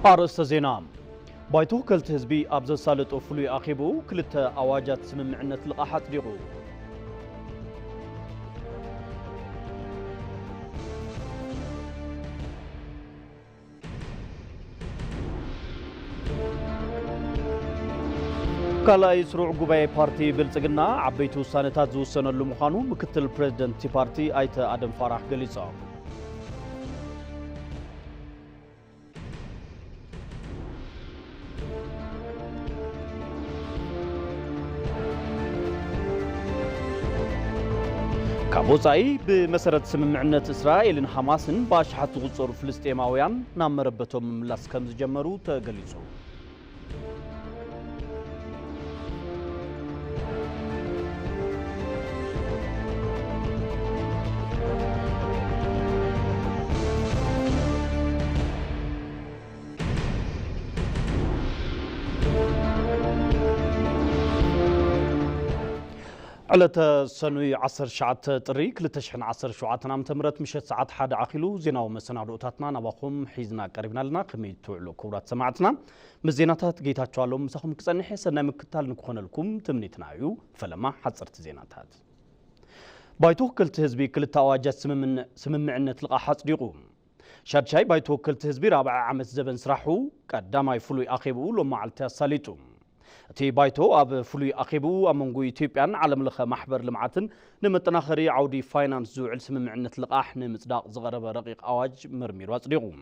أرسل زينام بايتو كلت هزبي أبز سالت أفلي أخيبو كلت أواجات سممعنة لقاحات ديغو كلا يسرع قباي بارتي بلتقنا عبيتو سانتات زوسنا اللمخانو مكتل بريزيدنت بارتي آيت آدم فارح قليصا كابوزاي بمسرة سممعنة إسرائيل حماسن باشحة غصور فلسطيماويان نام مربتهم ملاس كمز جمرو تقليصو على سنوي عصر شعات طريق لتشحن عصر شعاتنا متمرت مشت ساعات حد عاخلو زينا ومسنادوتاتنا نباخم حيزنا قريبنا لنا خميت توعلو كورات سمعتنا مزيناتات جيتاچوالو مسخم كصنح سنا مكتال نكونلكم تمنيتنايو فلما حصرت زيناتات بايتو كلت حزبي كلت اواجات سممعنت لقا حصديقو شادشاي بايتو كلت حزبي رابع عامت زبن سراحو قداماي فلوي اخيبو لما علتا ساليتو تي بايتو أب فلوي أخيبو أمونغو إثيوبيان عالم لخ محبر لمعتن نمتناخري عودي فاينانس زوعل سممعنة لقاح نمصداق زغرب رقيق أواج مرمير واصديقو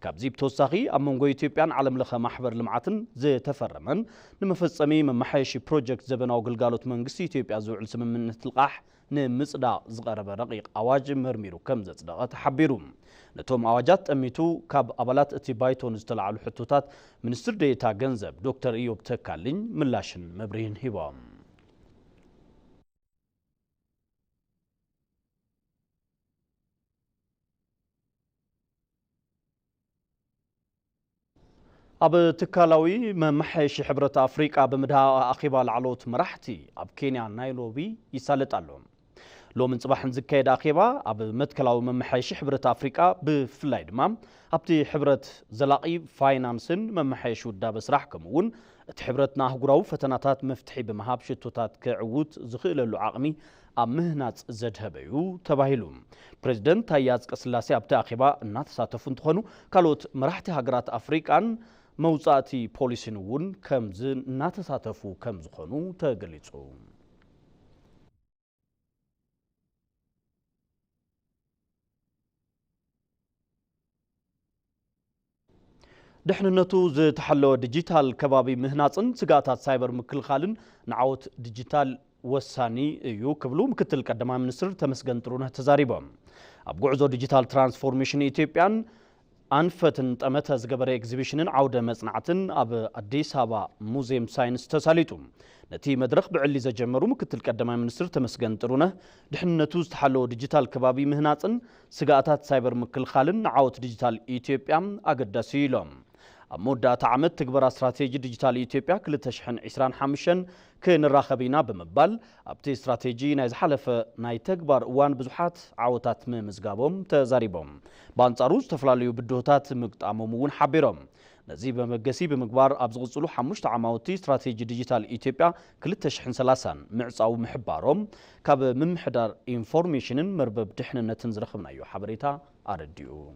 كابزيب توساخي أمونغو إثيوبيان عالم لخ محبر لمعتن زي تفرمن نمفصمي ممحيشي بروجكت زبناو قلقالوت منغسي إثيوبيا زوعل سممعنة لقاح نمصداق زغرب رقيق أواج مرميرو كم زصدقه تحبيرو نتوم أواجات أميتو كاب أبالات اتي بايتون استلعالو حتوتات منستر ديتا جنزب دكتور إيوب تكالين ملاشن مبرين هبام أب تكالاوي ممحيشي حبرة أفريقيا بمدها أخيبا العلوت مرحتي أب كينيا نايلوبي يسالت اللهم لو من صباح نزكايد أخيبا أب متكلاو ممحيشي حبرة أفريقيا بفلاي دمام أبتي حبرة زلاقي فاينانسن ممحيش ودا بسرح كمون تحبرتنا هقراو فتناتات مفتحي بمهاب شتوتات كعوت زخيل العاقمي أب مهنات زدهبيو تباهلوم بريزيدنت تاياز كسلاسي أبتي أخيبا النات ساتفون تخونو كالوت مرحتي هقرات أفريقيان موزاتي بوليسينون كمز نات ساتفو كمز خونو تقليتو دحننتو زتحلو ديجيتال كبابي مهناصن سغاتات سايبر مكلخالن نعوت ديجيتال وساني يو كبلو مكتل قدما منستر تمسغن طرونه تزاريبم اب غعزو ديجيتال ترانسفورميشن ايثيوبيان انفتن طمته زغبره اكزيبيشنن عوده مصنعتن اب اديس ابا موزيم ساينس تساليتو نتي مدرخ بعلي زجمرو مكتل قدما منستر تمسغن طرونه دحننتو زتحلو ديجيتال كبابي مهناصن سغاتات سايبر مكلخالن نعوت ديجيتال ايثيوبيان اقداسيلوم مودة عمد تكبر استراتيجي ديجيتال إثيوبيا كل تشحن 25 كن الراخبينا بمبال أبتي استراتيجي نايز حلف ناي تكبر وان بزحات عوتات مزقابهم تزاريبهم بانصاروز تفلاليو بدوتات مقطعمون حبيرهم نزيب مقسي بمقبار أبزغصلو حمشت عماوتي استراتيجي ديجيتال إثيوبيا كل تشحن 3 معصاو محبارهم كاب ممحدار انفورميشن مربب دحن نتنزرخمنا يو حبريتا أرديو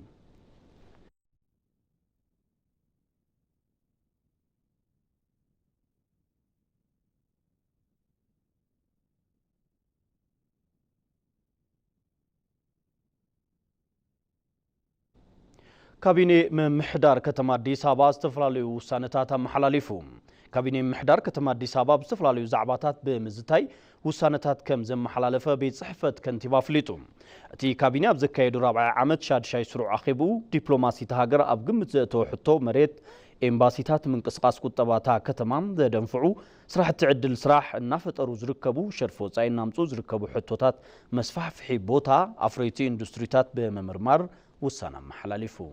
كابيني محدار كتما أديس أبا استفلاليو وسانتات محلاليفو كابيني محدار كتما أديس أبا استفلاليو زعباتات بمزتاي وسانتات كم زم محلالفة بيت صحفة كنتيبا فليتو تي كابيني أبزكايدو رابع عامد شاد شاي سروع أخيبو دبلوماسي تهاجر أبقمت زيتو حطو مريت إمباسيتات من قسقاس كتباتا كتمام ذا دنفعو سراح تعدل سراح النافط أروز ركبو شرفو زاين نامتوز ركبو حطوتات مسفح في حبوتا أفريتي اندستريتات بممرمار وسانا محلاليفو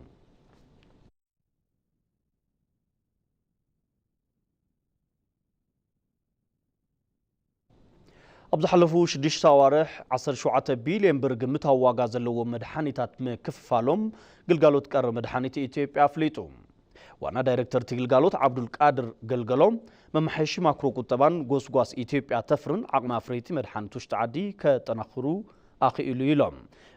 أبز حلفو شديش سوارح 17 بليون برغ متواغا زلو مدحانيتات مكففالهم قلقالو تقر مدحانيت إثيوبيا فليتو ዋና ዳይሬክተር ትግልጋሎት አብዱል ቃድር ገልገሎም መምሐሽ ማክሮ ቁጠባን ጎስጓስ ኢትዮጵያ ተፍርን አቅማ ፍሬቲ መድኃኒቶች ተዓዲ ከጠናኽሩ አኺኢሉ ኢሎም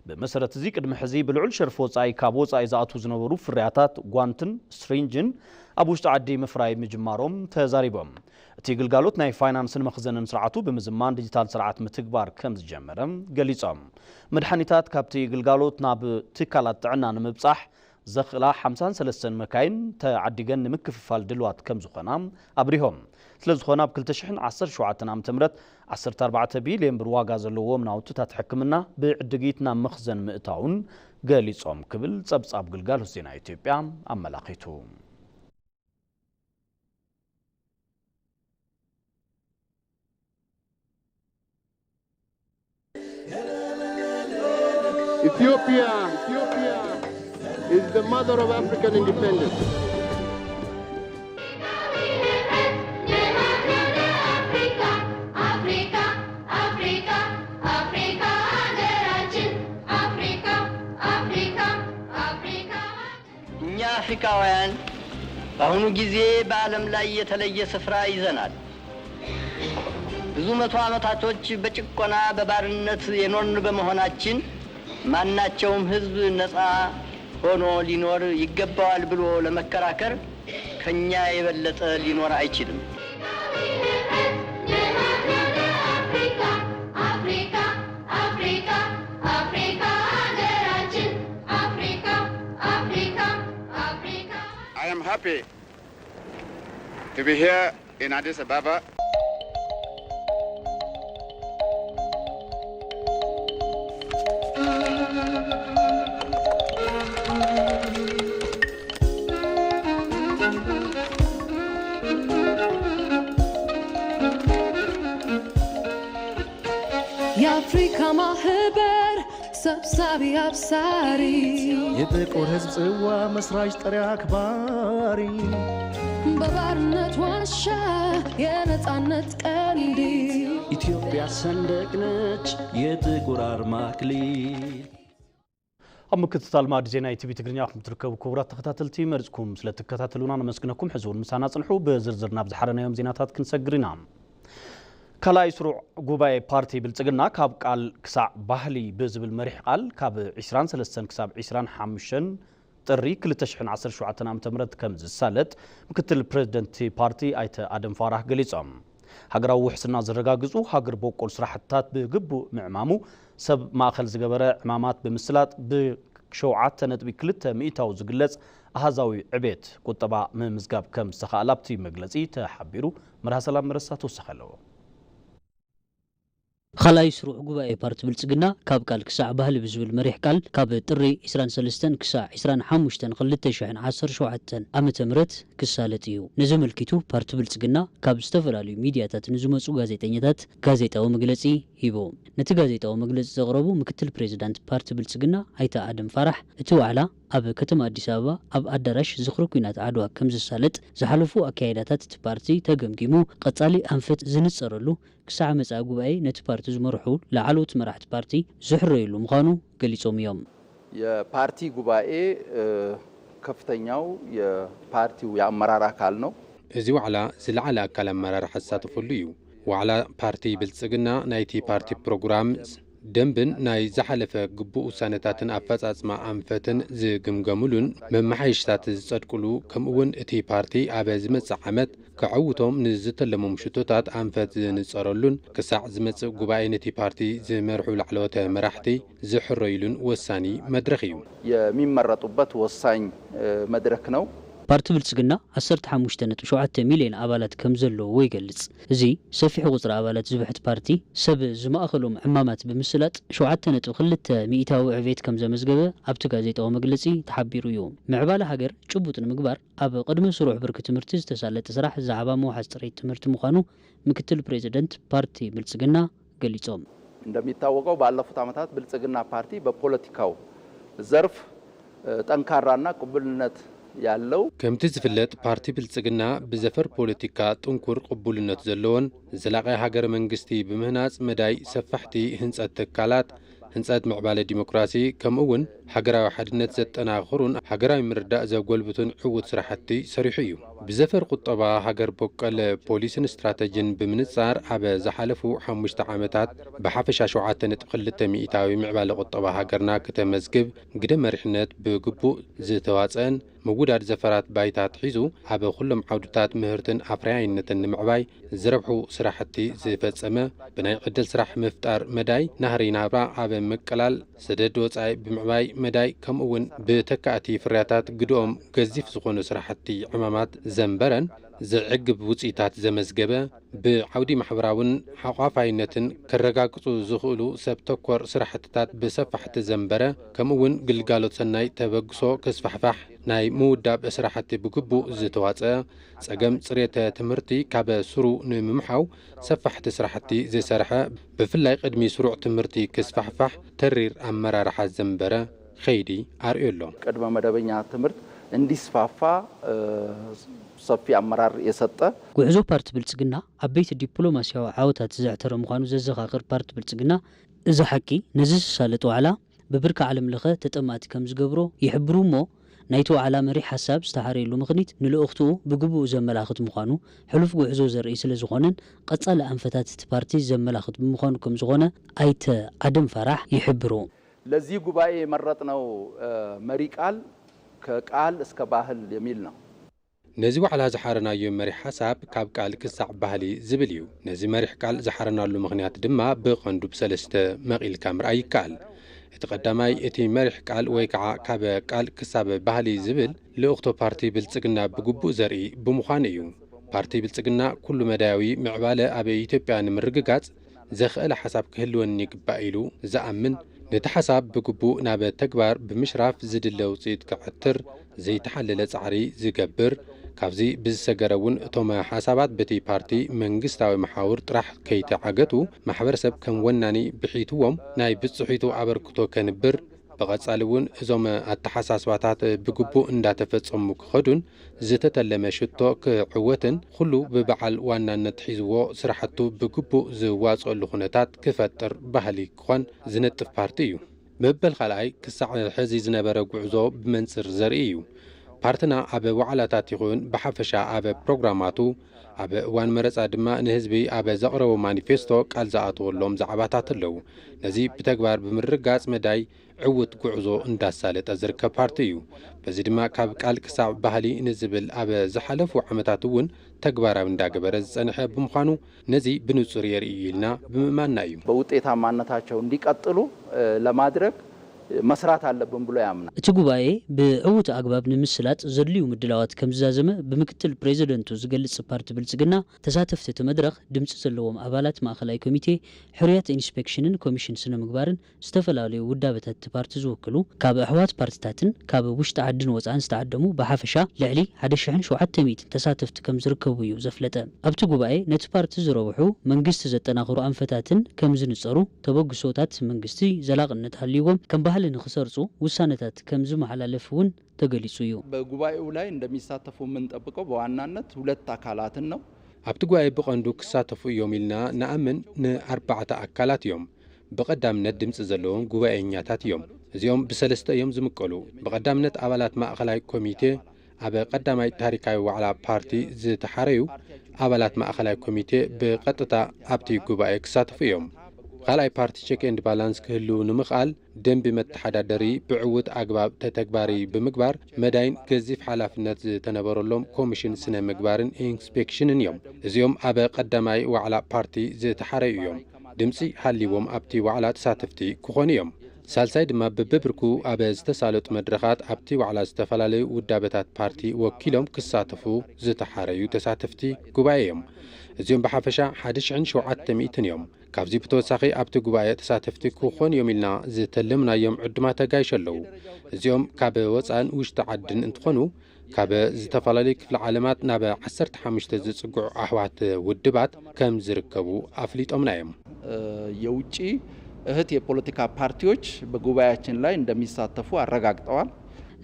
በመሰረት እዚ ቅድመ ሕዚ ብልዑል ሸርፍ ወጻኢ ካብ ወጻኢ ዝኣቱ ዝነበሩ ፍርያታት ጓንትን ስትሪንጅን ኣብ ውሽጢ ዓዲ ምፍራይ ምጅማሮም ተዛሪቦም እቲ ግልጋሎት ናይ ፋይናንስን መኽዘንን ስርዓቱ ብምዝማን ዲጂታል ስርዓት ምትግባር ከም ዝጀመረ ገሊጾም መድኃኒታት ካብቲ ግልጋሎት ናብ ትካላት ጥዕና ንምብጻሕ ዘኽላ 53 መካይን ተዓዲገን ንምክፍፋል ድልዋት ከም ዝኾና ኣብሪሆም ስለዝኾነ ኣብ 2017 ዓ.ም 14 ቢልዮን ብር ዋጋ ዘለዎም ናውትታት ሕክምና ብዕድጊት ናብ መኽዘን ምእታውን ገሊጾም ክብል ጸብጻብ ግልጋሎት ዜና ኢትዮጵያ ኣመላኺቱ Ethiopia is the mother of African independence. እኛ አፍሪካውያን በአሁኑ ጊዜ በዓለም ላይ የተለየ ስፍራ ይዘናል። ብዙ መቶ ዓመታቶች በጭቆና በባርነት የኖርን በመሆናችን ማናቸውም ህዝብ ነፃ ሆኖ ሊኖር ይገባዋል ብሎ ለመከራከር ከኛ የበለጠ ሊኖር አይችልም። I am happy to be here in Addis Ababa. የአፍሪካ ማህበር ሰብሳቢ አብሳሪ የጥቁር ህዝብ ጽዋ መስራች ጠሪ አክባሪ በባርነት ዋሻ የነጻነት ቀንዲ ኢትዮጵያ ሰንደቅ ነች የጥቁር አርማ አክሊል ኣብ ምክትታል ማዕድ ዜና ኢቲቪ ትግርኛ ክትርከቡ ክቡራት ተኸታተልቲ መርጽኩም ስለተከታተሉና ነመስግነኩም ሕዝውን ምሳና ጽንሑ በዝርዝር ናብ ዝሓረናዮም ዜናታት ክንሰግርና ከላይ ስሩዕ ጉባኤ ፓርቲ ብልጽግና ካብ ቃል ክሳዕ ባህሊ ብዝብል መሪሕ ቃል ካብ 23 ክሳብ 25 ጥሪ 2017 ዓ.ም ከም ዝሳለጥ ምክትል ፕሬዝደንት ፓርቲ ኣይተ ኣደም ፋራህ ገሊጾም ሃገራዊ ውሕስና ዝረጋግጹ ሃገር በቆል ስራሕትታት ብግቡእ ምዕማሙ ሰብ ማእኸል ዝገበረ ዕማማት ብምስላጥ ብ7.2 ሚእታው ዝግለጽ ኣሃዛዊ ዕቤት ቁጠባ ምምዝጋብ ከም ዝተኻእለ ኣብቲ መግለጺ ተሓቢሩ መርሃ ሰላም መረሳ ተወሰኸ ኣለዎ خلاي سروع جوباء بارت بالسجنا كاب قال كساع بهل بزول مريح قال كاب طري 23 كساع 25 خلته شحن 10 شوعتن أمت مرت كسالتيو نزم الكتو بارت بالسجنا كاب استفرالي ميدياتات نزومصو غازيتنيات غازيتاو مغلصي هيبو نت غازيتاو مغلص زغربو مكتل بريزيدنت بارت بالسجنا ايتا ادم فرح اتو على اب كتم اديس ابابا اب ادراش زخرو كينات عدوا كم زسالت زحلفو اكايداتات بارتي تگمگيمو قصالي انفت زنصرلو كساع مصا ጉባኤ ነቲ ፓርቲ ዝመርሑ ለዓሎት መራሕቲ ፓርቲ ዝሕረይሉ ምዃኑ ገሊጾም እዮም የፓርቲ ጉባኤ ከፍተኛው የፓርቲው የአመራር አካል ነው እዚ ዋዕላ ዝለዓለ አካል አመራር ሓሳተፈሉ እዩ ዋዕላ ፓርቲ ብልጽግና ናይቲ ፓርቲ ፕሮግራም ደንብን ናይ ዝሓለፈ ግቡእ ውሳነታትን ኣፈጻጽማ ኣንፈትን ዝግምገሙሉን መማሓይሽታት ዝጸድቅሉ ከምኡውን እቲ ፓርቲ ኣብ ዝመጽእ ዓመት ክዓውቶም ንዝተለሞም ሽቶታት ኣንፈት ዝንጸረሉን ክሳዕ ዝመጽእ ጉባኤ ነቲ ፓርቲ ዝመርሑ ላዕለዎት መራሕቲ ዝሕረይሉን ወሳኒ መድረኽ እዩ የሚመረጡበት ወሳኝ መድረክ ነው ፓርቲ ብልጽግና 15.7 ሚሊዮን ኣባላት ከም ዘለዎ ይገልጽ እዚ ሰፊሕ ቁጽሪ ኣባላት ዝብሕት ፓርቲ ሰብ ዝማእኸሎም ዕማማት ብምስላጥ 7.2 ሚእታዊ ዕቤት ከም ዘመዝገበ ኣብቲ ጋዜጣዊ መግለጺ ተሓቢሩ እዩ ምዕባለ ሃገር ጭቡጥ ንምግባር ኣብ ቅድመ ስሩዕ ብርኪ ትምህርቲ ዝተሳለጠ ስራሕ ዛዕባ መውሓዝ ጥሬት ትምህርቲ ምዃኑ ምክትል ፕሬዝደንት ፓርቲ ብልጽግና ገሊጾም እንደሚታወቀው ባለፉት ዓመታት ብልጽግና ፓርቲ በፖለቲካው ዘርፍ ጠንካራና ቅቡልነት ያለው ከምቲ ዝፍለጥ ፓርቲ ብልጽግና ብዘፈር ፖለቲካ ጥንኩር ቅቡልነት ዘለዎን ዘላቂ ሃገር መንግስቲ ብምህናጽ መዳይ ሰፋሕቲ ህንጸት ትካላት ህንጸት ምዕባለ ዲሞክራሲ ከምኡውን ሃገራዊ ሓድነት ዘጠናኽሩን ሃገራዊ ምርዳእ ዘጎልብቱን ዕውት ስራሕቲ ሰሪሑ እዩ። ብዘፈር ቁጠባ ሃገር በቀል ፖሊስን ስትራቴጂን ብምንጻር ኣብ ዝሓለፉ 5 ዓመታት ብሓፈሻ 7.2 ሚእታዊ ምዕባለ ቁጠባ ሃገርና ከተመዝግብ ግደ መሪሕነት ብግቡእ ዝተዋጸን ምውዳድ ዘፈራት ባይታት ሒዙ ኣብ ኩሎም ዓውድታት ምህርትን ኣፍራያይነትን ንምዕባይ ዝረብሑ ስራሕቲ ዝፈጸመ ብናይ ዕድል ስራሕ ምፍጣር መዳይ ናህሪ ናብራ ኣብ ምቅላል ሰደድ ወጻኢ ብምዕባይ መዳይ ከምኡውን ብተካእቲ ፍርያታት ግድኦም ገዚፍ ዝኾኑ ስራሕቲ ዕማማት ዘንበረን ዝዕግብ ውጽኢታት ዘመዝገበ ብዓውዲ ማሕበራውን ሓቋፋይነትን ከረጋግጹ ዝኽእሉ ሰብ ተኮር ስራሕትታት ብሰፋሕቲ ዘንበረ ከምኡውን ግልጋሎት ሰናይ ተበግሶ ክስፋሕፋሕ ናይ ምውዳብ ስራሕቲ ብግቡእ ዝተዋጸአ ጸገም ጽሬተ ትምህርቲ ካብ ስሩ ንምምሓው ሰፋሕቲ ስራሕቲ ዝሰርሐ ብፍላይ ቅድሚ ስሩዕ ትምህርቲ ክስፋሕፋሕ ተሪር ኣመራርሓ ዘንበረ ኸይዲ ኣርእዮ ኣሎ። ቅድመ መደበኛ ትምህርት እንዲስፋፋ ሰፊ ኣመራር የሰጠ ጉዕዞ ፓርቲ ብልጽግና ዓበይቲ ዲፕሎማስያዊ ዓወታት ዘዕተረ ምዃኑ ዘዘኻኽር ፓርቲ ብልጽግና እዚ ሓቂ ነዚ ዝሳለጥ ዋዕላ ብብርካ ዓለም ለኸ ተጠማቲ ከም ዝገብሮ ይሕብሩ እሞ ናይቲ ዋዕላ መሪሕ ሓሳብ ዝተሓረየሉ ምኽኒት ንልእኽትኡ ብግቡእ ዘመላኽት ምዃኑ ሕሉፍ ጉዕዞ ዘርኢ ስለ ዝኾነን ቀጻሊ ኣንፈታት እቲ ፓርቲ ዘመላኽት ብምዃኑ ከም ዝኾነ ኣይተ ኣደም ፈራሕ ይሕብሩ። ለዚህ ጉባኤ የመረጥነው መሪ ቃል ከቃል እስከ ባህል የሚል ነው። ነዚ ዋዕላ ዝሓረናዮ መሪሕ ሓሳብ ካብ ቃል ክሳዕ ባህሊ ዝብል እዩ። ነዚ መሪሕ ቃል ዝሓረናሉ ምኽንያት ድማ ብቐንዱ ብሰለስተ መቒልካ ምርኣይ ይከኣል። እቲ ቀዳማይ እቲ መሪሕ ቃል ወይ ከዓ ካብ ቃል ክሳብ ባህሊ ዝብል ልእኽቶ ፓርቲ ብልጽግና ብግቡእ ዘርኢ ብምዃኑ እዩ። ፓርቲ ብልጽግና ኩሉ መዳያዊ ምዕባለ ኣብ ኢትዮጵያ ንምርግጋጽ ዘኽእለ ሓሳብ ክህልወኒ ይግባእ ኢሉ ዝኣምን ነቲ ሓሳብ ብግቡእ ናብ ተግባር ብምሽራፍ ዝድለ ውፅኢት ክዕትር ዘይተሓለለ ጻዕሪ ዝገብር ካብዚ ብዝሰገረውን እቶም ሓሳባት በቲ ፓርቲ መንግስታዊ መሓውር ጥራሕ ከይተዓገቱ ማሕበረሰብ ከም ወናኒ ብሒትዎም ናይ ብጽሒቱ ኣበርክቶ ከንብር ብቐጻሊ እውን እዞም ኣተሓሳስባታት ብግቡእ እንዳተፈጸሙ ክኸዱን ዝተተለመ ሽቶ ክዕወትን ኩሉ ብበዓል ዋናነት ሒዝዎ ስራሕቱ ብግቡእ ዝዋጽአሉ ኩነታት ክፈጥር ባህሊ ክኾን ዝነጥፍ ፓርቲ እዩ። መበል ካልኣይ ክሳዕ ሕዚ ዝነበረ ጉዕዞ ብመንጽር ዘርኢ እዩ። ፓርቲና ኣብ ዋዕላታት ይኹን ብሓፈሻ ኣብ ፕሮግራማቱ ኣብ እዋን መረፃ ድማ ንህዝቢ ኣብ ዘቕረቦ ማኒፌስቶ ቃል ዝኣተወሎም ዛዕባታት ኣለዉ። ነዚ ብተግባር ብምርጋጽ መዳይ ዕውት ጉዕዞ እንዳሳለጠ ዝርከብ ፓርቲ እዩ። በዚ ድማ ካብ ቃል ክሳብ ባህሊ ንዝብል ኣብ ዝሓለፉ ዓመታት እውን ተግባራዊ እንዳገበረ ዝጸንሐ ብምዃኑ ነዚ ብንጹር የርኢ ኢልና ብምእማንና እዩ። በውጤታማነታቸው እንዲቀጥሉ ለማድረግ መስራት አለብን ብሎ ያምናል። እቲ ጉባኤ ብዕውት አግባብ ንምስላጥ ዘድልዩ ምድላዋት ከም ዝዛዘመ ብምክትል ፕሬዚደንቱ ዝገልጽ ፓርቲ ብልጽግና ተሳተፍቲ እቲ መድረኽ ድምፂ ዘለዎም ኣባላት ማእኸላይ ኮሚቴ ሕርያት ኢንስፔክሽንን ኮሚሽን ስነ ምግባርን ዝተፈላለዩ ውዳበታት እቲ ፓርቲ ዝውክሉ ካብ ኣሕዋት ፓርቲታትን ካብ ውሽጢ ዓድን ወፃእን ዝተዓደሙ ብሓፈሻ ልዕሊ 1700 ተሳተፍቲ ከም ዝርከቡ እዩ ዘፍለጠ። ኣብቲ ጉባኤ ነቲ ፓርቲ ዝረብሑ መንግስቲ ዘጠናኽሩ አንፈታትን ከም ዝንጸሩ ተበግሶታት መንግስቲ ዘላቕነት ሃልይዎም ከም ባህል ንኽሰርጹ ውሳነታት ከም ዝመሓላለፉን ተገሊጹ እዩ። በጉባኤው ላይ እንደሚሳተፉ የምንጠብቀው በዋናነት ሁለት አካላትን ነው። ኣብቲ ጉባኤ ብቐንዱ ክሳተፉ እዮም ኢልና ንኣምን ን4 ኣካላት እዮም። በቀዳምነት ድምፂ ዘለዎም ጉባኤኛታት እዮም። እዚኦም ብሰለስተ እዮም ዝምቀሉ። በቀዳምነት ኣባላት ማእኸላይ ኮሚቴ ኣብ ቀዳማይ ታሪካዊ ዋዕላ ፓርቲ ዝተሓረዩ ኣባላት ማእኸላይ ኮሚቴ ብቐጥታ ኣብቲ ጉባኤ ክሳተፉ እዮም። ካልኣይ ፓርቲ ቼክ ኤንድ ባላንስ ክህሉ ንምኽኣል ደንቢ መተሓዳደሪ ብዕውት ኣግባብ ተተግባሪ ብምግባር መዳይን ገዚፍ ሓላፍነት ዝተነበረሎም ኮሚሽን ስነ ምግባርን ኢንስፔክሽንን እዮም። እዚኦም ኣብ ቀዳማይ ዋዕላ ፓርቲ ዝተሓረዩ እዮም። ድምፂ ሃሊዎም ኣብቲ ዋዕላ ተሳተፍቲ ክኾኑ እዮም። ሳልሳይ ድማ በብብርኩ ኣብ ዝተሳለጡ መድረኻት ኣብቲ ዋዕላ ዝተፈላለዩ ውዳበታት ፓርቲ ወኪሎም ክሳተፉ ዝተሓረዩ ተሳተፍቲ ጉባኤ እዮም። እዚኦም ብሓፈሻ 1700 እዮም። ካብዚ ብተወሳኺ ኣብቲ ጉባኤ ተሳተፍቲ ክኾኑ እዮም ኢልና ዝተለምናዮም ዕዱማት ተጋይሽ ኣለዉ። እዚኦም ካብ ወፃን ውሽጢ ዓድን እንትኾኑ ካብ ዝተፈላለዩ ክፍለ ዓለማት ናብ 15 ዝጽጉዑ ኣሕዋት ውድባት ከም ዝርከቡ ኣፍሊጦምና እዮም። የውጭ እህት የፖለቲካ ፓርቲዎች በጉባኤያችን ላይ እንደሚሳተፉ አረጋግጠዋል።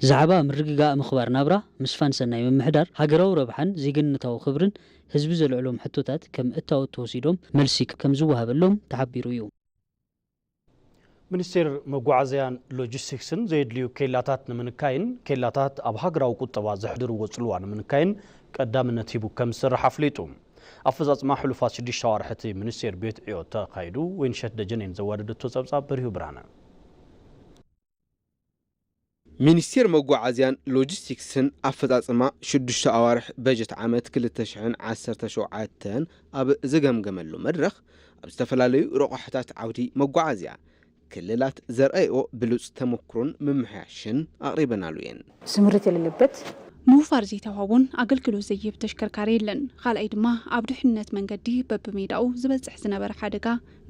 ዛዕባ ምርግጋእ ምኽባር ናብራ ምስፋን ሰናይ መምሕዳር ሃገራዊ ረብሓን ዜግነታዊ ክብርን ህዝቢ ዘልዕሎም ሕቶታት ከም እታወት ተወሲዶም መልሲ ከም ዝወሃበሎም ተሓቢሩ እዩ። ሚኒስቴር መጓዓዝያን ሎጂስቲክስን ዘየድልዩ ኬላታት ንምንካይን ኬላታት ኣብ ሃገራዊ ቁጠባ ዘሕድርዎ ጽልዋ ንምንካይን ቀዳምነት ሂቡ ከም ዝሰርሕ ኣፍሊጡ ኣፈጻጽማ ሕሉፋት 6 ኣዋርሕቲ ሚኒስቴር ቤት ዕዮ ተኻይዱ ወይንሸት ደጀኔን ዘዋደደቶ ጸብጻብ በሪሁ ብርሃነ ሚኒስቴር መጓዓዝያን ሎጂስቲክስን ኣፈጻጽማ 6 ኣዋርሕ በጀት ዓመት 2017 ኣብ ዝገምገመሉ መድረኽ ኣብ ዝተፈላለዩ ረቑሕታት ዓውዲ መጓዓዝያ ክልላት ዘርአዮ ብሉጽ ተመክሮን ምምሕያሽን ኣቕሪበናሉ እየን። ስምርት የሌለበት ምውፋር ዘይተዋውን ኣገልግሎት ዘይህብ ተሽከርካሪ የለን። ካልኣይ ድማ ኣብ ድሕንነት መንገዲ በብሜዳኡ ዝበጽሕ ዝነበረ ሓደጋ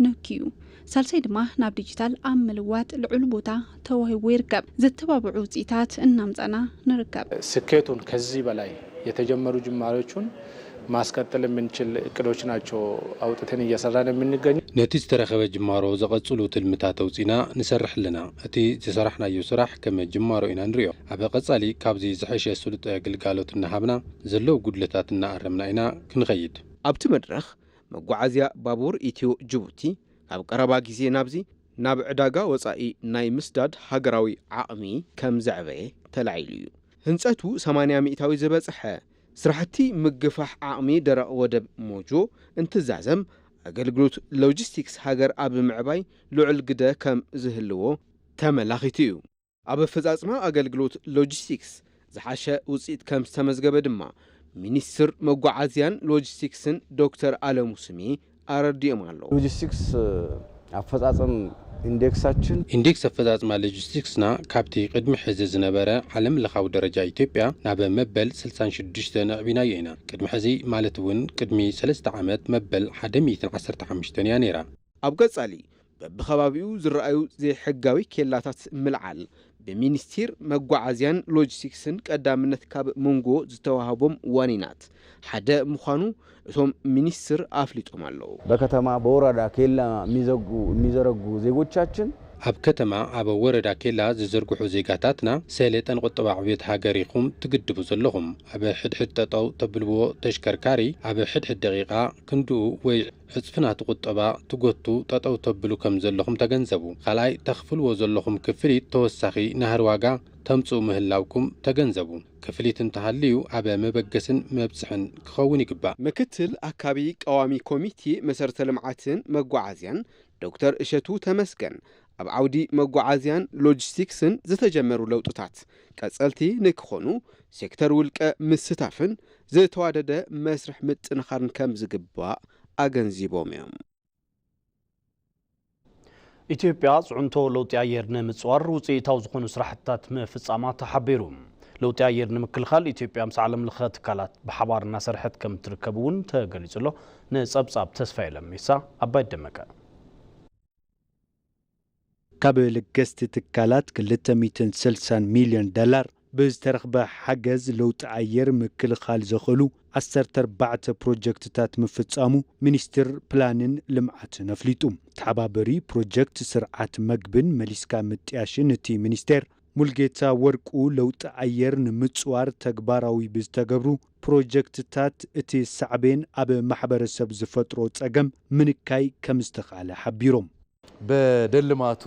ነኪዩ። ሳልሳይ ድማ ናብ ዲጂታል ኣብ ምልዋጥ ልዑል ቦታ ተዋሂቡ ይርከብ። ዘተባብዑ ውጽኢታት እናምጻና ንርከብ። ስኬቱን ከዚህ በላይ የተጀመሩ ጅማሬዎቹን ማስቀጠል የምንችል እቅዶች ናቸው አውጥተን እየሰራን የምንገኝ ነቲ ዝተረኸበ ጅማሮ ዘቐጽሉ ትልምታት ተውጺና ንሰርሕ ኣለና እቲ ዝሰራሕናዮ ስራሕ ከም ጅማሮ ኢና ንሪኦ ኣብ ቀጻሊ ካብዚ ዝሐሸ ስሉጥ ግልጋሎት እናሃብና ዘለዉ ጉድለታት እናኣረምና ኢና ክንኸይድ ኣብቲ መድረኽ መጓዓዝያ ባቡር ኢትዮ ጅቡቲ ኣብ ቀረባ ግዜ ናብዚ ናብ ዕዳጋ ወጻኢ ናይ ምስዳድ ሃገራዊ ዓቕሚ ከም ዘዕበየ ተላዒሉ እዩ ህንጸቱ 80 ሚእታዊ ዝበጽሐ ስራሕቲ ምግፋሕ ዓቕሚ ደረቕ ወደብ ሞጆ እንትዛዘም ኣገልግሎት ሎጂስቲክስ ሃገር ኣብ ምዕባይ ልዑል ግደ ከም ዝህልዎ ተመላኺቱ እዩ ኣብ ኣፈጻጽማ ኣገልግሎት ሎጂስቲክስ ዝሓሸ ውጽኢት ከም ዝተመዝገበ ድማ ሚኒስትር መጓዓዝያን ሎጂስቲክስን ዶክተር አለሙ ስሜ ኣረዲኦም ኣለዉ ሎጂስቲክስ ኣፈጻጽም ኢንዴክስ ኣፈጻጽማ ሎጂስቲክስና ካብቲ ቅድሚ ሕዚ ዝነበረ ዓለም ለኻዊ ደረጃ ኢትዮጵያ ናብ መበል 66 ንዕቢናዮ ኢና ቅድሚ ሕዚ ማለት እውን ቅድሚ 3 ዓመት መበል 115 እያ ነይራ ኣብ ገጻሊ በብኸባቢኡ ዝረኣዩ ዘይሕጋዊ ኬላታት ምልዓል በሚኒስቴር መጓዓዝያን ሎጂስቲክስን ቀዳምነት ካብ መንጎ ዝተዋሃቦም ዋኒናት ሓደ ምዃኑ እቶም ሚኒስትር አፍሊጦም ኣለዉ በከተማ በወረዳ ኬላ የሚዘረጉ ዜጎቻችን ኣብ ከተማ ኣብ ወረዳ ኬላ ዝዘርግሑ ዜጋታትና ሰለጠን ቁጠባ ዕብየት ሃገሪኹም ትግድቡ ዘለኹም ኣብ ሕድሕድ ጠጠው ተብልዎ ተሽከርካሪ ኣብ ሕድሕድ ደቂቓ ክንድኡ ወይ ሕጽፍናት ቁጠባ ትጎቱ ጠጠው ተብሉ ከም ዘለኹም ተገንዘቡ ካልኣይ ተኽፍልዎ ዘለኹም ክፍሊት ተወሳኺ ናህር ዋጋ ተምጽኡ ምህላውኩም ተገንዘቡ ክፍሊት እንተሃልዩ ኣብ መበገስን መብጽሕን ክኸውን ይግባእ ምክትል አካቢ ቀዋሚ ኮሚቴ መሰረተ ልምዓትን መጓዓዝያን ዶክተር እሸቱ ተመስገን ኣብ ዓውዲ መጓዓዝያን ሎጂስቲክስን ዝተጀመሩ ለውጥታት ቀጸልቲ ንክኾኑ ሴክተር ውልቀ ምስታፍን ዝተዋደደ መስርሕ ምጥንኻርን ከም ዝግባእ ኣገንዚቦም እዮም ኢትዮጵያ ጽዑንቶ ለውጢ ኣየር ንምጽዋር ውጽኢታዊ ዝኾኑ ስራሕትታት ምፍጻማ ተሓቢሩ ለውጢ ኣየር ንምክልኻል ኢትዮጵያ ምስ ዓለም ለኸ ትካላት ብሓባር እናሰርሐት ከም ትርከብ እውን ተገሊጹ ኣሎ ንጸብጻብ ተስፋይ ለሚሳ ኣባይ ደመቀ ካብ ለገስቲ ትካላት 260 ሚልዮን ዶላር ብዝተረኽበ ሓገዝ ለውጢ ኣየር ምክልኻል ዘኽእሉ 14 ፕሮጀክትታት ምፍጻሙ ሚኒስትር ፕላንን ልምዓትን ኣፍሊጡ ተሓባበሪ ፕሮጀክት ስርዓት መግብን መሊስካ ምጥያሽን እቲ ሚኒስቴር ሙልጌታ ወርቁ ለውጢ ኣየር ንምጽዋር ተግባራዊ ብዝተገብሩ ፕሮጀክትታት እቲ ሳዕቤን ኣብ ማሕበረሰብ ዝፈጥሮ ጸገም ምንካይ ከም ዝተኻለ ሓቢሮም በደልማቱ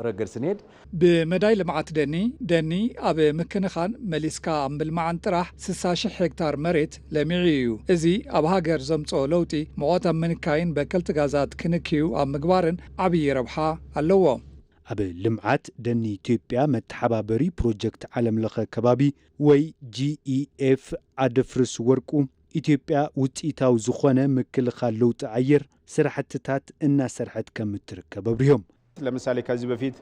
ረገድ ስንሄድ ብመዳይ ልምዓት ደኒ ኣብ ምክንኻን መሊስካ ምልማዓን ጥራሕ 60,000 ሄክታር መሬት ለሚዑ እዩ እዚ ኣብ ሃገር ዘምጽኦ ለውጢ መቆት ኣብ ምንካይን በከልቲ ጋዛት ክንክዩ ኣብ ምግባርን ዓብዪ ረብሓ ኣለዎ ኣብ ልምዓት ደኒ ኢትዮጵያ መተሓባበሪ ፕሮጀክት ዓለም ለኸ ከባቢ ወይ GEF ኣደፍርስ ወርቁ ኢትዮጵያ ውጽኢታዊ ዝኾነ ምክልኻል ለውጢ ኣየር ስራሕትታት እናሰርሐት ከም ትርከብ አብሪዮም ለምሳሌ ከዚህ በፊት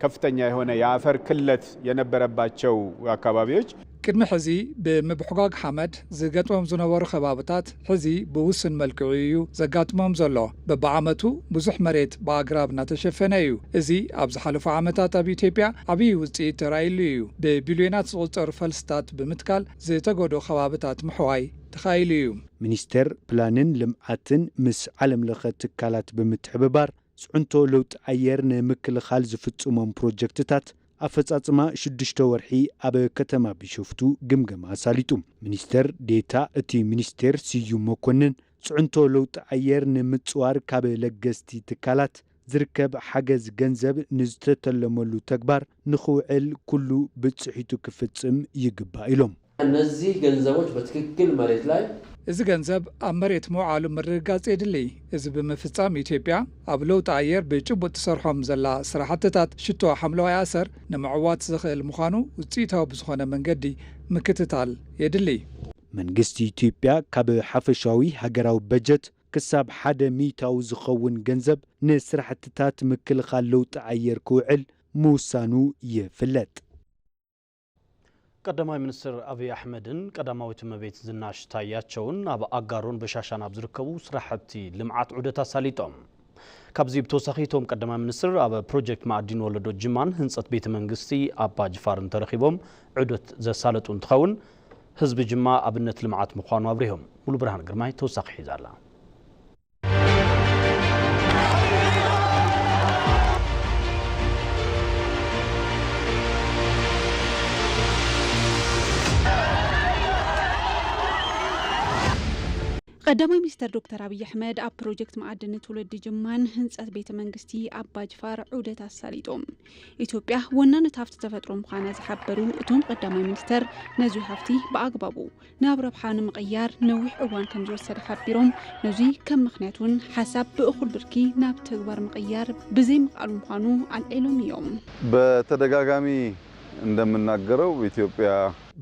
ከፍተኛ የሆነ የአፈር ክለት የነበረባቸው አካባቢዎች ቅድሚ ሕዚ ብምብሕጓግ ሓመድ ዝገጥሞም ዝነበሩ ከባቢታት ሕዚ ብውስን መልክዑ እዩ ዘጋጥሞም ዘሎ በብዓመቱ ብዙሕ መሬት ብኣግራብ እናተሸፈነ እዩ እዚ ኣብ ዝሓለፉ ዓመታት ኣብ ኢትዮጵያ ዓብዪ ውጽኢት ተራእይሉ እዩ ብቢልዮናት ዝቑጸሩ ፈልስታት ብምትካል ዝተጎዶ ከባቢታት ምሕዋይ ተኻኢሉ እዩ ሚኒስቴር ፕላንን ልምዓትን ምስ ዓለም ለኸ ትካላት ብምትሕብባር ጽዑንቶ ለውጢ ኣየር ንምክልኻል ዝፍጽሞም ፕሮጀክትታት ኣፈጻጽማ 6 ወርሒ ኣብ ከተማ ቢሾፍቱ ግምገማ ኣሳሊጡ ሚኒስተር ዴታ እቲ ሚኒስቴር ስዩም መኮንን ጽዑንቶ ለውጢ ኣየር ንምጽዋር ካብ ለገስቲ ትካላት ዝርከብ ሓገዝ ገንዘብ ንዝተተለመሉ ተግባር ንኽውዕል ኩሉ ብጽሒቱ ክፍጽም ይግባእ ኢሎም እነዚህ ገንዘቦች በትክክል መሬት ላይ እዚ ገንዘብ ኣብ መሬት ምውዓሉ ምርግጋጽ የድሊ እዚ ብምፍጻም ኢትዮጵያ ኣብ ለውጢ ኣየር ብጭቡጥ ትሰርሖም ዘላ ስራሕትታት ሽቶ ሓምለዋይ ኣሰር ንምዕዋት ዝኽእል ምዃኑ ውፅኢታዊ ብዝኾነ መንገዲ ምክትታል የድሊ መንግስቲ ኢትዮጵያ ካብ ሓፈሻዊ ሃገራዊ በጀት ክሳብ 100 ዝኸውን ገንዘብ ንስራሕትታት ምክልኻል ለውጢ ኣየር ክውዕል ምውሳኑ ይፍለጥ ቀዳማይ ሚኒስትር አብይ አሕመድን ቀዳማዊት እመቤት ዝናሽ ታያቸውን ኣብ ኣጋሮን በሻሻን ኣብ ዝርከቡ ስራሕቲ ልምዓት ዑደት ኣሳሊጦም ካብዚ ብተወሳኺቶም ቀዳማይ ሚኒስትር ኣብ ፕሮጀክት ማዕዲን ወለዶ ጅማን ህንፀት ቤተ መንግስቲ ኣባ ጅፋርን ተረኺቦም ዑደት ዘሳለጡ እንትኸውን ህዝቢ ጅማ ኣብነት ልምዓት ምዃኑ ኣብሪሆም ሙሉ ብርሃን ግርማይ ተወሳኺ ሒዛላ ቀዳማይ ሚኒስትር ዶክተር አብይ አሕመድ ኣብ ፕሮጀክት ማዕድን ትውልድ ጅማን ህንፀት ቤተ መንግስቲ ኣባ ጅፋር ዑደት ኣሳሊጦም ኢትዮጵያ ወናነት ሃፍቲ ተፈጥሮ ምዃና ዝሓበሩ እቶም ቀዳማይ ሚኒስትር ነዚ ሃፍቲ ብኣግባቡ ናብ ረብሓ ንምቕያር ነዊሕ እዋን ከም ዝወሰደ ሓቢሮም ነዚ ከም ምኽንያቱን ሓሳብ ብእኹል ብርኪ ናብ ተግባር ምቕያር ብዘይ ምቃሉ ምዃኑ ኣልዒሎም እዮም በተደጋጋሚ እንደምናገረው ኢትዮጵያ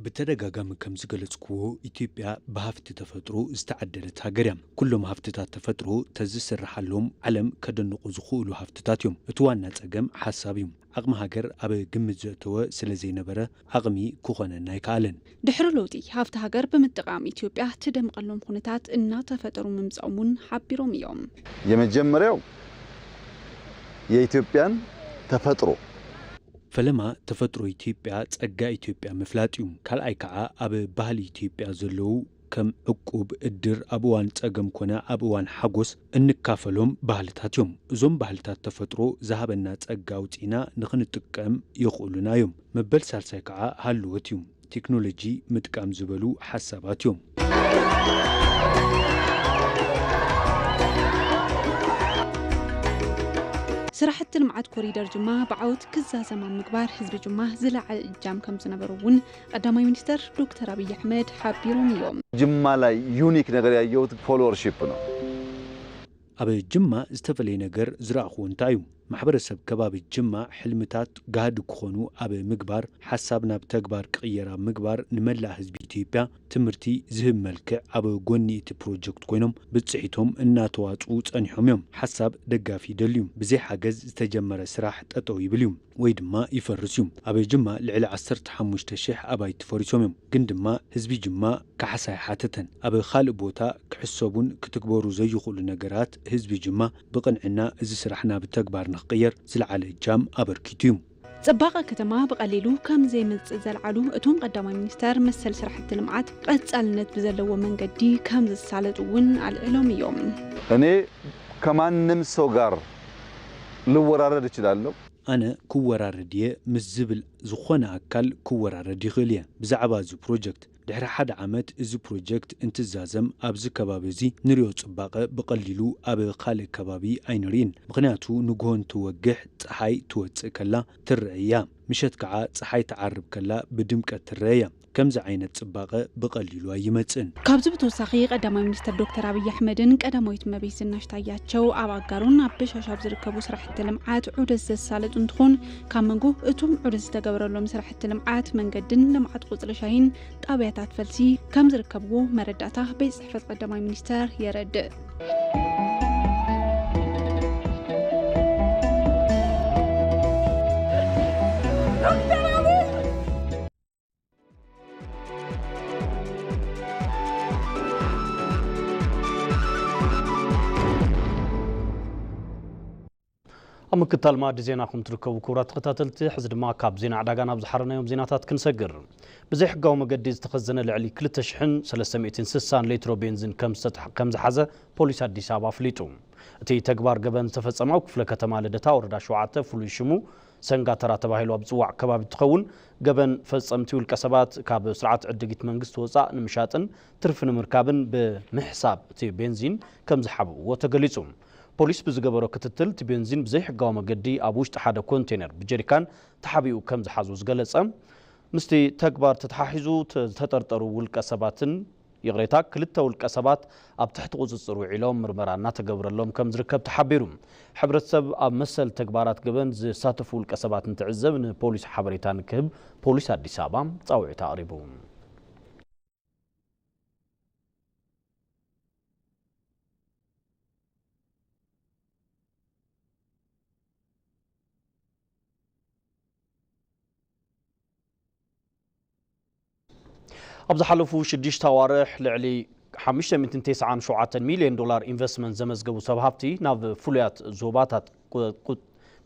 بتدقاقام كم زغلصكو إثيوبيا بهافت تفطرو استعدلت هاجريا كلهم هافتات تفطرو تزسر حلهم علم كدنقو زخولو هافتاتيوم اتوانا تقم حسابيوم عقم هاجر أبي جمزتو سلزي نبره عقمي كوخنا نايكالن دحر لوتي هافت هاجر بمتقام إثيوبيا تدم قلهم خنتات إنها تفطرو ممزعمون حبيروم يوم يمجمريو يا إثيوبيان تفطرو فلما تفطرو إثيوبيا تسقى إثيوبيا مفلاتيوم كالأي كعا أب بهل إثيوبيا زلو كم عقوب الدر أبوان تسقم كنا أبوان حقوس انكافلهم بهلتاتيوم زوم بهلتات تفطرو ذهبنا تسقى وتينا نخنتقم يقولنا يوم مبل سالساي كعا هالوتيوم تكنولوجي متقام زبلو حساباتيوم سراحة المعاد كوريدر جمع بعود كذا زمان مقبار حزب جمع زلع الجام كم سنبرون قدامي منستر دكتور أبي أحمد حبيرون يوم جمع لا يونيك نغري يوت فولورشيب نا أبي جمع استفلي نجر زراعون تايم محبرسب كباب الجمع حلمتات قاعد كخونو أبي مقبار حسابنا بتكبار قيرا مقبار نملا حزب إثيوبيا تمرتي زهم ملك أبي قوني بروجكت كوينهم بتصحيتهم الناتوات وتأنيهم يوم حساب دقافي دليوم بزي حاجز استجمر سراحة أطوي باليوم ويد ما يفرسيوم أبي جمع لعلى عصر تحمش تشيح أبي تفرسيوم قند ما حزب جمع كحساي حاتتن أبي خالق بوتا كحسابون كتكبروا زي يقول نجارات حزب جمع بقنعنا إذا سرحنا بتكبار نقير زلعل الجام أبركيتيوم صباغة كتما بقليلو كم زي مزلعلو اتوم قدامي منستر مسل سرحة المعات قد سألنت بزلو من قدي كم زي سالت ون على العلوم يوم أنا كمان نمسو غار لورارة دي أنا كوراردية مزبل زخونا أكل كوراردي غليا بزعبا زو بروجكت دحر حد عامت إزو بروجكت انتزازم أبز كبابزي نريو صباقة بقليلو أب قال كبابي أينرين بغناتو نقون توجه تحي توتسكلا ترعيا مشت كعا تحي تعرب كلا بدمك ترعيا كم زعينة صباقة بقليلو أيمتسن كابز بتوساقي قدامي منستر دكتور أبي أحمدن قدامويت مبيس النشتاياتشو أباقارون أبشا شاب زركبو سرحة لمعات عودز السالت انتخون كامنقو اتوم عودز تقبرلو مسرحة لمعات من قدن لمعات قوزل شاهين تابعتات فلسي كم زركبو مرداته بيس حفظ قدامي منستر يرد أمكتال ما دزيناكم تركبوا كورات قتاتلتي حزد ما كاب زين عداقانا بزحرنا يوم زيناتات كنسقر بزيح قاوم قديز تخزن العلي كل تشحن 360 لتر بنزين كم زحزة بوليس أديس أبا فليتوم تي تكبار قبن تفصمعو كفل كتما لدتا وردا شوعاته فلوشمو سنغا ترى تباهيلو بزوع كباب تخون قبن فصمتيو الكسبات كاب سرعة عدقيت منقست وصاء نمشاتن ترفن مركابن بمحساب تي بنزين كم زحبو وتقليتهم ፖሊስ ብዝገበሮ ክትትል እቲ ቤንዚን ብዘይ ሕጋዊ መገዲ ኣብ ውሽጢ ሓደ ኮንቴነር ብጀሪካን ተሓቢኡ ከም ዝሓዙ ዝገለጸ ምስቲ ተግባር ተተሓሒዙ ተጠርጠሩ ውልቀ ሰባትን ይቕሬታ ክልተ ውልቀ ሰባት ኣብ ትሕቲ ቁፅፅር ውዒሎም ምርመራ እናተገብረሎም ከም ዝርከብ ተሓቢሩ ሕብረተሰብ ኣብ መሰል ተግባራት ገበን ዝሳተፉ ውልቀ ሰባት እንትዕዘብ ንፖሊስ ሓበሬታ ንክህብ ፖሊስ ኣዲስ ኣበባ ፃውዒት ኣቕሪቡ أبز حلفو شديش توارح لعلي 597 مليون دولار إنفستمنت زمزجبو سبهابتي ناف فوليات زوباتات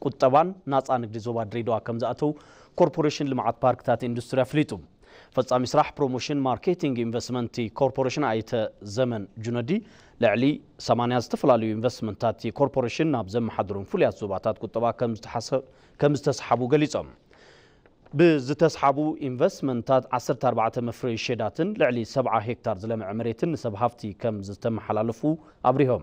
قطبان ناس نقد زوبات دريدوا كم زاتو كوربوريشن لمعات بارك تات إندستريا فليتو فتصامي سراح بروموشن ماركتينج إنفستمنتي كوربوريشن أيت زمن جندي لعلي 8 استفلاليو إنفستمنتاتي كوربوريشن ناف زم حضرون فوليات زوباتات قطبا كم استسحبوا قليصهم بزتسحبو إنفستمنتات 14 مفري شيداتن لعلي 7 هكتار زلمع مريتن نسب هافتي كم زتم حلالفو أبريهم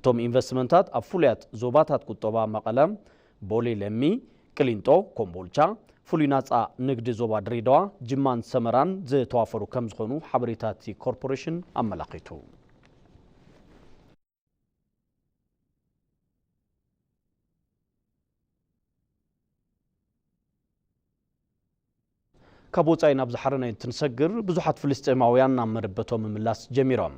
توم إنفستمنتات أفوليات زوباتات كتوبا مقلم بولي لمي كلينتو كومبولشا فولينات نقد زوبا دريدوا جمان سمران زي توافرو كم زخونو حبريتاتي كوربوريشن أملاقيتو كابوتاي نبز حرنا تنسجر بزحت فلسطيناويان مربتهم ملاس جميرهم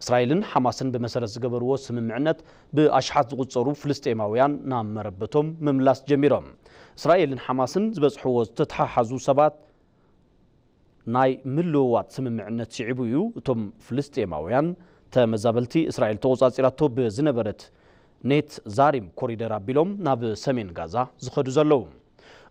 إسرائيل حماسن بمسرز جبر وسم معنت بأشحات قصرو فلسطيناويان مربتهم ملاس جميرهم إسرائيل حماسن بس حوز تتححزو سبات ناي ملوات سم معنت شعبيو تم فلسطيناويان تمزابلتي إسرائيل توزع إلى بزنبرت نيت زاريم كوريدر بيلوم ناب سمين غازا زخدو زلوم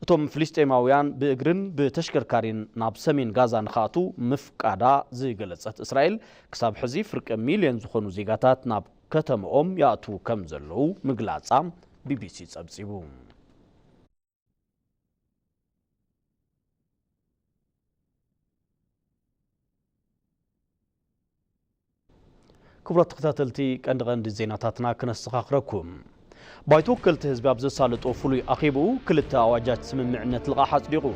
እቶም ፍልስጤማውያን ብእግርን ብተሽከርካሪን ናብ ሰሜን ጋዛ ንኻቱ ምፍቃዳ ዝገለጸት እስራኤል ክሳብ ሕዚ ፍርቂ ሚልዮን ዝኾኑ ዜጋታት ናብ ከተማኦም ያእቱ ከም ዘለዉ ምግላጻ ቢቢሲ ጸብጺቡ ክቡራት ተኸታተልቲ ቀንዲ ዜናታትና ክነሰኻኽረኩም بايتو كلت هزب أبز سالت أفولي أخيبو كلت أواجات سممعنة لغا حصديقو